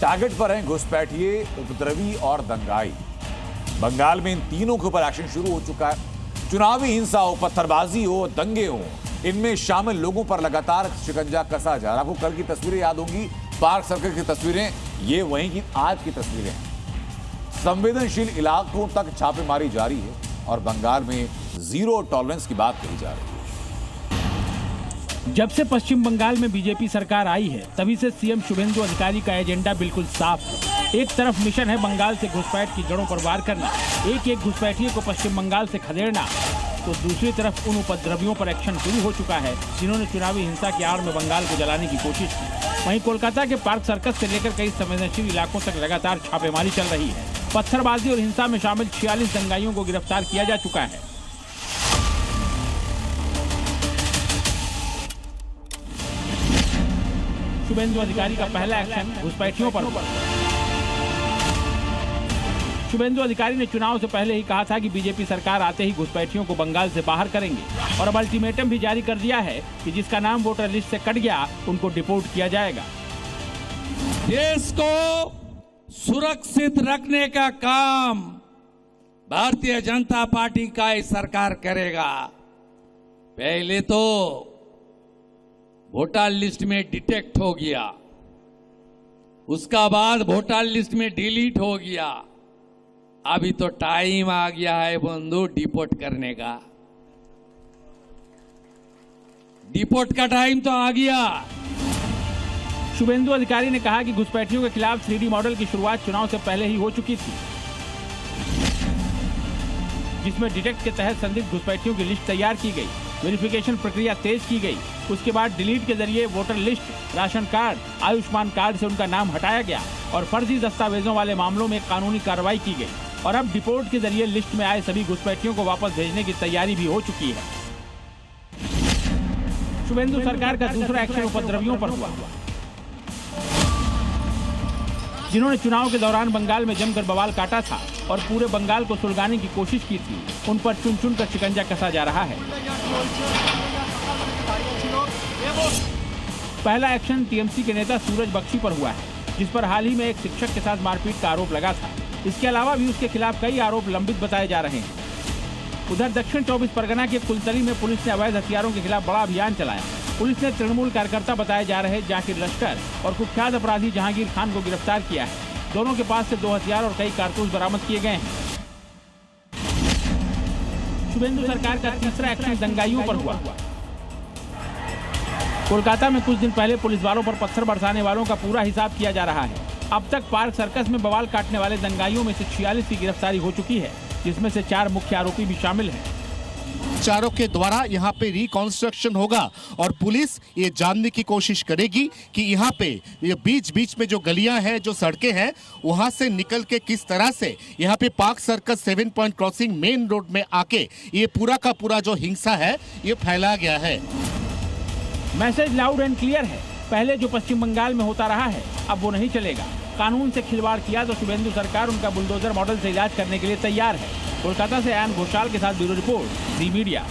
Target पर हैं घुसपैठिए, उपद्रवी और दंगाई। बंगाल में इन तीनों के ऊपर एक्शन शुरू हो चुका है। चुनावी हिंसा हो, पत्थरबाजी हो, दंगे हो, इनमें शामिल लोगों पर लगातार शिकंजा कसा जा रहा है। आपको कल की तस्वीरें याद होंगी, पार्क सर्कल की तस्वीरें, ये वहीं की आज की तस्वीरें हैं। संवेदनशील इलाकों तक छापेमारी जारी है और बंगाल में जीरो टॉलरेंस की बात कही जा रही है। जब से पश्चिम बंगाल में बीजेपी सरकार आई है, तभी से सीएम शुभेंदु अधिकारी का एजेंडा बिल्कुल साफ है। एक तरफ मिशन है बंगाल से घुसपैठ की जड़ों पर वार करना, एक एक घुसपैठिए को पश्चिम बंगाल से खदेड़ना, तो दूसरी तरफ उन उपद्रवियों पर एक्शन शुरू हो चुका है जिन्होंने चुनावी हिंसा की आड़ में बंगाल को जलाने की कोशिश की। वहीं कोलकाता के पार्क सर्कस से लेकर कई संवेदनशील इलाकों तक लगातार छापेमारी चल रही है। पत्थरबाजी और हिंसा में शामिल 46 दंगाइयों को गिरफ्तार किया जा चुका है। शुभेंदु अधिकारी का पहला एक्शन घुसपैठियों पर हुआ। शुभेंदु अधिकारी ने चुनाव से पहले ही कहा था कि बीजेपी सरकार आते ही घुसपैठियों को बंगाल से बाहर करेंगे और अब अल्टीमेटम भी जारी कर दिया है कि जिसका नाम वोटर लिस्ट से कट गया उनको डिपोर्ट किया जाएगा। देश को सुरक्षित रखने का काम भारतीय जनता पार्टी का ही सरकार करेगा। पहले तो वोटर लिस्ट में डिटेक्ट हो गया, उसका बाद वोटर लिस्ट में डिलीट हो गया, अभी तो टाइम आ गया है बंधु डिपोर्ट करने का। डिपोर्ट का टाइम तो आ गया। शुभेंदु अधिकारी ने कहा कि घुसपैठियों के खिलाफ 3D मॉडल की शुरुआत चुनाव से पहले ही हो चुकी थी, जिसमें डिटेक्ट के तहत संदिग्ध घुसपैठियों की लिस्ट तैयार की गई, वेरिफिकेशन प्रक्रिया तेज की गई, उसके बाद डिलीट के जरिए voter list, ration card, Ayushman card से उनका नाम हटाया गया और फर्जी दस्तावेजों वाले मामलों में कानूनी कार्रवाई की गई और अब डिपोर्ट के जरिए लिस्ट में आए सभी घुसपैठियों को वापस भेजने की तैयारी भी हो चुकी है। शुभेंदु सरकार का दूसरा एक्शन उपद्रवियों पर हुआ, जिन्होंने चुनाव के दौरान बंगाल में जमकर बवाल काटा था और पूरे बंगाल को सुलगाने की कोशिश की थी, उन पर चुन चुन कर शिकंजा कसा जा रहा है। पहला एक्शन टीएमसी के नेता सूरज बख्शी पर हुआ है, जिस पर हाल ही में एक शिक्षक के साथ मारपीट का आरोप लगा था। इसके अलावा भी उसके खिलाफ कई आरोप लंबित बताए जा रहे हैं। उधर दक्षिण 24 परगना के कुलतली में पुलिस ने अवैध हथियारों के खिलाफ बड़ा अभियान चलाया। पुलिस ने तृणमूल कार्यकर्ता बताए जा रहे जाकिर लश्कर और कुख्यात अपराधी जहांगीर खान को गिरफ्तार किया है। दोनों के पास से 2 हथियार और कई कारतूस बरामद किए गए हैं। शुभेंदु सरकार का तीसरा एक्शन दंगाइयों पर हुआ। कोलकाता में कुछ दिन पहले पुलिस वालों पर पत्थर बरसाने वालों का पूरा हिसाब किया जा रहा है। अब तक पार्क सर्कस में बवाल काटने वाले दंगाइयों में से 46 की गिरफ्तारी हो चुकी है, जिसमें से 4 मुख्य आरोपी भी शामिल हैं। चारों के द्वारा यहाँ पे रिकॉन्स्ट्रक्शन होगा और पुलिस ये जानने की कोशिश करेगी कि यहाँ पे ये बीच बीच में जो गलियां हैं, जो सड़कें हैं, वहाँ से निकल के किस तरह से यहाँ पे park circus 7 point crossing main road में आके ये पूरा का पूरा जो हिंसा है ये फैला गया है। मैसेज लाउड एंड क्लियर है, पहले जो पश्चिम बंगाल में होता रहा है अब वो नहीं चलेगा। कानून से खिलवाड़ किया तो शुभेंदु सरकार उनका बुलडोजर मॉडल से इलाज करने के लिए तैयार है। कोलकाता से आयन घोषाल के साथ ब्यूरो रिपोर्ट, जी मीडिया।